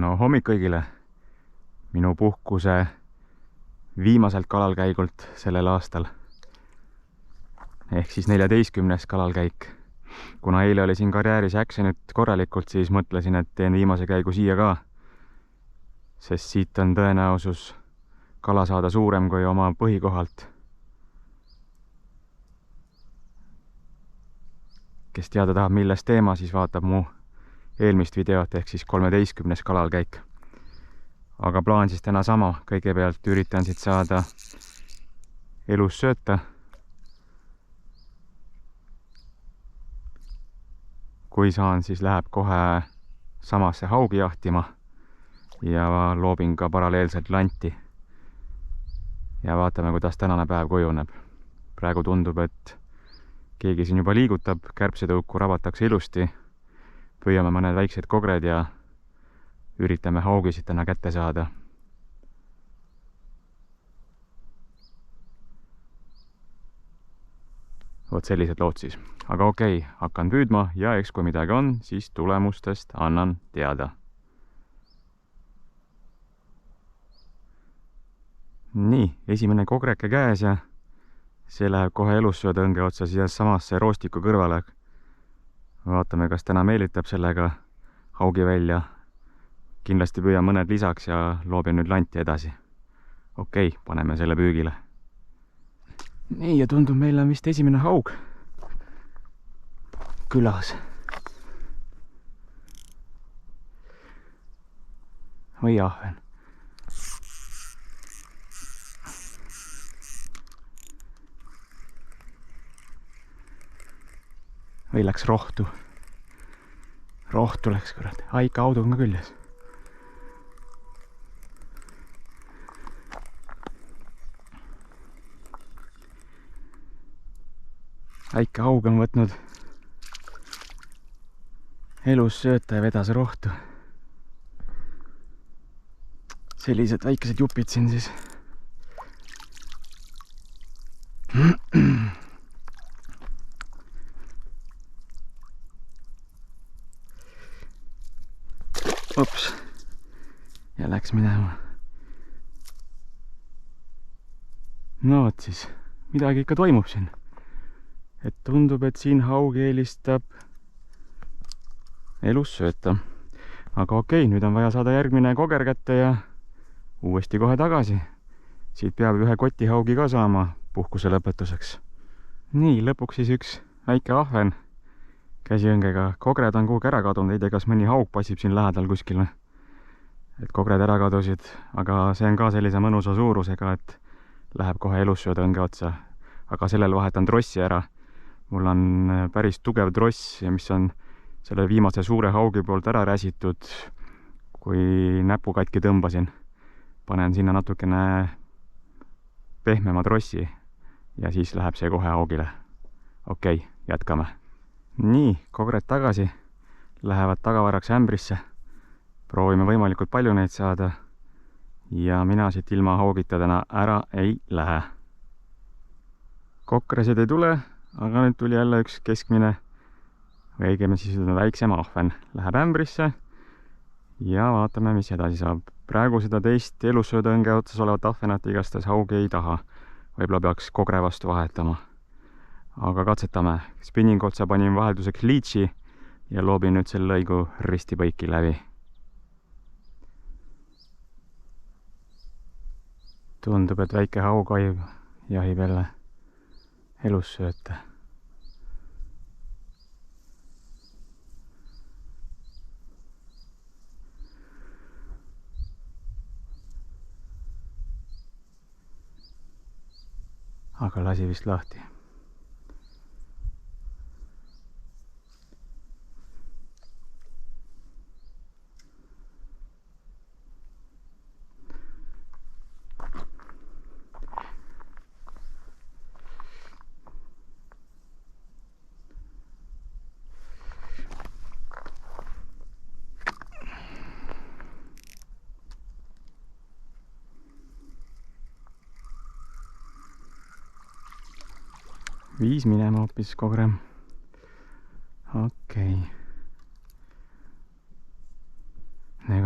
No hommik kõigile. Minu puhkuse viimaselt kalalkäigult sellel aastal. Ehk siis 14. kalalkäik. Kuna eile oli siin karjääris actionit korralikult, siis mõtlesin, et teen viimase käigu siia ka. Sest siit on tõenäosus kala saada suurem kui oma põhikohalt. Kes teada tahab, milles teema, siis vaatab mu eelmist videot ehk siis 13. kalalkäik. Aga plaan siis täna sama. Kõigepealt üritan siit saada elus sööta. Kui saan, siis läheb kohe samasse haugi jahtima ja loobin ka paralleelselt lanti. Ja vaatame, kuidas tänane päev kujuneb. Praegu tundub, et keegi siin juba liigutab, kärbsetõuku rabatakse ilusti. Püüame mõned väiksed kogred ja üritame haugisid täna kätte saada. Vot sellised lood siis. Aga okei, hakkan püüdma ja eks kui midagi on, siis tulemustest annan teada. Nii, esimene kogreke käes ja see läheb kohe elussöötõnge otsa siia samasse roostiku kõrvale. Vaatame, kas täna meelitab sellega haugi välja. Kindlasti püüan mõned lisaks ja loobin nüüd lanti edasi. Okei, paneme selle püügile. Nii, ja tundub, meil on vist esimene haug külas. Või ahven. Või läks rohtu. Rohtu läks, kurat. Aika audu on ka küljes. Aika haug on võtnud elus sööta ja vedas rohtu. Sellised väikesed jupid siin siis. Ops. Ja läks minema. No vot siis, midagi ikka toimub siin. Et tundub, et siin haug eelistab elus sööta. Aga okei, nüüd on vaja saada järgmine koger kätte ja uuesti kohe tagasi. Siit peab ühe koti haugi ka saama puhkuse lõpetuseks. Nii, lõpuks siis üks väike ahven käsiõngega. Kogred on kuhugi ära kadunud, ei tea, kas mõni haug passib siin lähedal kuskil. Et kogred ära kadusid, aga see on ka sellise mõnusa suurusega, et läheb kohe elussöötõnge otsa. Aga sellel vahetan trossi ära. Mul on päris tugev tross, mis on selle viimase suure haugi poolt ära räsitud, kui näpu katki tõmbasin. Panen sinna natukene pehmema trossi ja siis läheb see kohe haugile. Okei, jätkame. Nii, kogred tagasi. Lähevad tagavaraks ämbrisse. Proovime võimalikult palju neid saada. Ja mina siit ilma haugita täna ära ei lähe. Kokresed ei tule. Aga nüüd tuli jälle üks keskmine või õigem siis väiksem ahven. Läheb ämbrisse ja vaatame, mis edasi saab. Praegu seda teist elussöötõnge otsas olevat ahvenat igastahes haugi ei taha. Võib-olla peaks kogre vastu vahetama. Aga katsetame. Spinning otsa panin vahelduseks liitsi ja loobin nüüd selle lõigu risti põiki läbi. Tundub, et väike haug jahib jälle elus sööta. Aga lasi vist lahti. Viis minema hoopis kogre. Okei.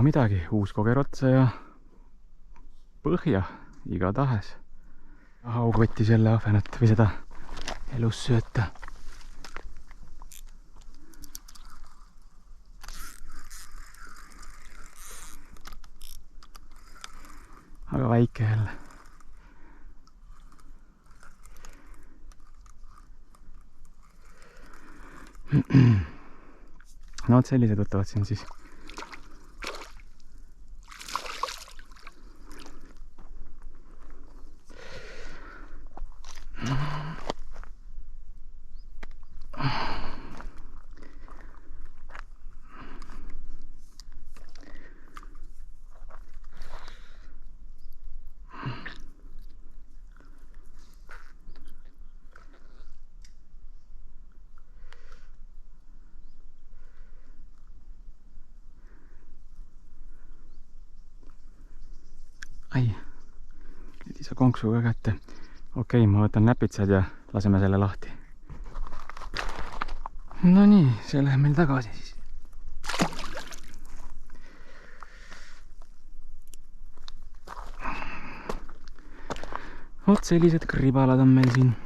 Aga midagi, uus koger otsa ja põhja igatahes. Haug võttis jälle ahvenat või seda elussööta. Aga väike jälle. No vot sellised võtavad siin siis. Ai, nüüd ei saa konksuga kätte. Okei, ma võtan näpitsad ja laseme selle lahti. No nii, see läheb meil tagasi siis. Vot sellised kribalad on meil siin.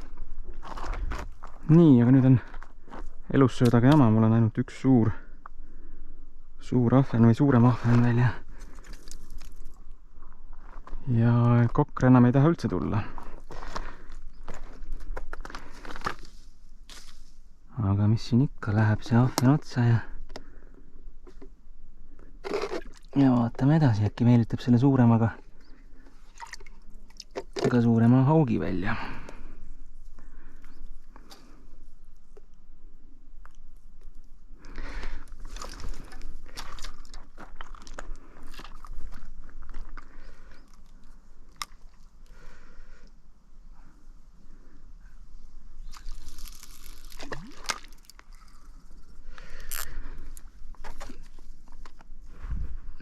Nii, aga nüüd on elussöödaga jama. Mul on ainult üks suur ahven või suurem ahven veel ja kokra enam ei taha üldse tulla. Aga mis siin ikka, läheb see ahven otsa ja vaatame edasi, äkki meelitab selle suurema haugi välja.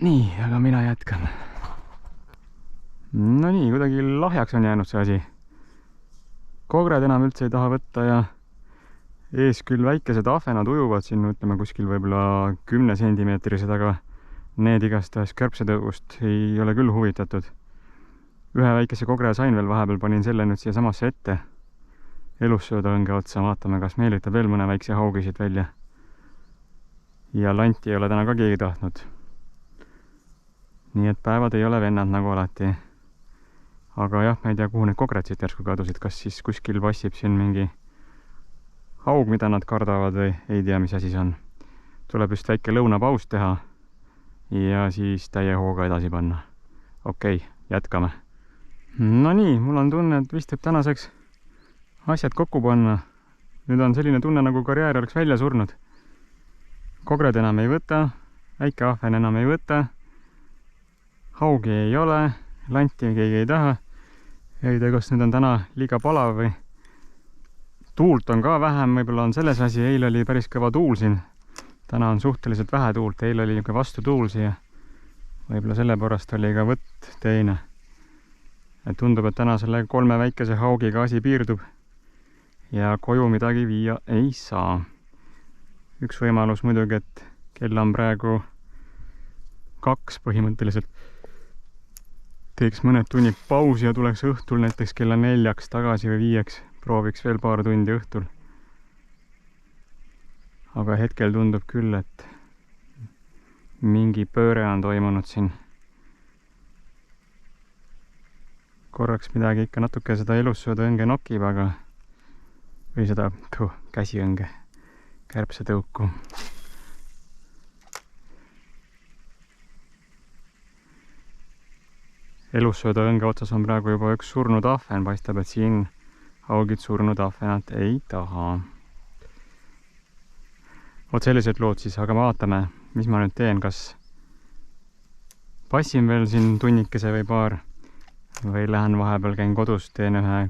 Nii, aga mina jätkan. No nii, kuidagi lahjaks on jäänud see asi. Kogred enam üldse ei taha võtta ja ees küll väikesed ahvenad ujuvad siin, ütleme kuskil võib-olla 10 sentimeetrised, aga need igastahes kärbsetõugust ei ole küll huvitatud. Ühe väikese kogre sain veel vahepeal, panin selle nüüd siia samasse ette. Elussöödaõnge otsa, vaatame, kas meelitab veel mõne väikse haugisid välja. Ja lanti ei ole täna ka keegi tahtnud. Nii et päevad ei ole vennad nagu alati. Aga jah, ma ei tea, kuhu need kogred siit järsku kadusid. Kas siis kuskil passib siin mingi haug, mida nad kardavad või ei tea, mis asi see on. Tuleb just väike lõunapaus teha ja siis täie hooga edasi panna. Okei, jätkame. No nii, mul on tunne, et vist võib tänaseks asjad kokku panna. Nüüd on selline tunne, nagu karjäär oleks välja surnud. Kogred enam ei võta, väike ahven enam ei võta. Haugi ei ole, lanti keegi ei taha. Ei tea, kas nüüd on täna liiga palav või tuult on ka vähem, võib-olla on selles asi. Eile oli päris kõva tuul siin. Täna on suhteliselt vähe tuult, eile oli niisugune vastutuul siia. Võib-olla sellepärast oli ka võtt teine. Et tundub, et täna selle 3 väikese haugiga asi piirdub ja koju midagi viia ei saa. Üks võimalus muidugi, et kell on praegu 2 põhimõtteliselt. Teeks mõned tunnid pausi ja tuleks õhtul näiteks kella 4 tagasi või 5. Prooviks veel paar tundi õhtul. Aga hetkel tundub küll, et mingi pööre on toimunud siin. Korraks midagi ikka natuke seda elussöödaõnge nokib, aga või seda käsiõnge, kärbsetõuku. Elussöödaõnge otsas on praegu juba üks surnud ahven, paistab, et siin haugid surnud ahvenat ei taha. Vot sellised lood siis, aga vaatame, mis ma nüüd teen, kas passin veel siin tunnikese või paar või lähen vahepeal, käin kodus, teen ühe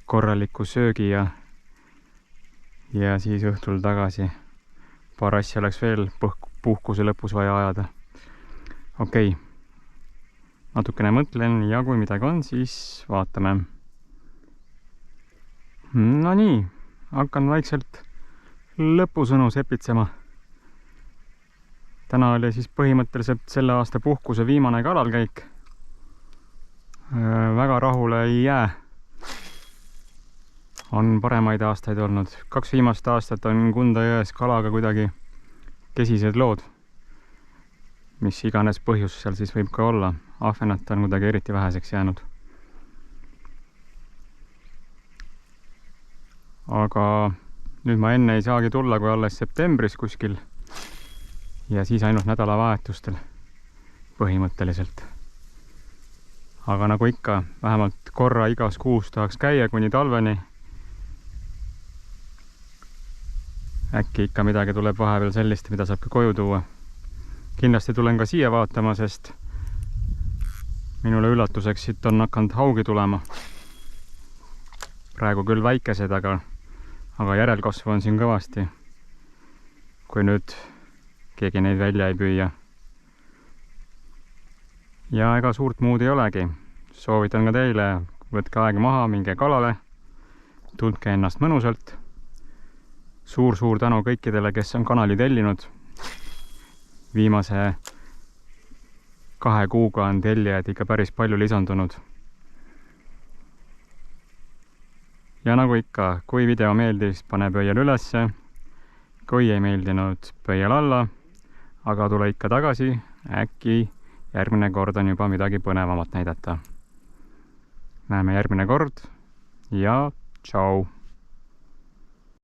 korraliku söögi ja siis õhtul tagasi. Paar asja oleks veel puhkuse lõpus vaja ajada. Okei. Natukene mõtlen ja kui midagi on, siis vaatame. No nii, hakkan vaikselt lõpusõnu sepitsema. täna oli siis põhimõtteliselt selle aasta puhkuse viimane kalalkäik. Väga rahule ei jää. On paremaid aastaid olnud. 2 viimast aastat on Kunda jões kalaga kuidagi kesised lood. Mis iganes põhjus seal siis võib ka olla. Ahvenat on kuidagi eriti väheseks jäänud. Aga nüüd ma enne ei saagi tulla kui alles septembris kuskil. Ja siis ainult nädalavahetustel põhimõtteliselt. Aga nagu ikka, vähemalt korra igas kuus tahaks käia kuni talveni. Äkki ikka midagi tuleb vahepeal sellist, mida saab ka koju tuua. Kindlasti tulen ka siia vaatama, sest minule üllatuseks siit on hakanud haugi tulema. Praegu küll väikesed, aga järelkasvu on siin kõvasti. Kui nüüd keegi neid välja ei püüa. Ja ega suurt muud ei olegi. Soovitan ka teile, võtke aeg maha, minge kalale, tundke ennast mõnusalt. Suur tänu kõikidele, kes on kanali tellinud. Viimase 2 kuuga on tellijad ikka päris palju lisandunud. Ja nagu ikka, kui video meeldis, pane pöial ülesse. Kui ei meeldinud, pöial alla. Aga tule ikka tagasi, äkki järgmine kord on juba midagi põnevamat näidata. Näeme järgmine kord ja tšau!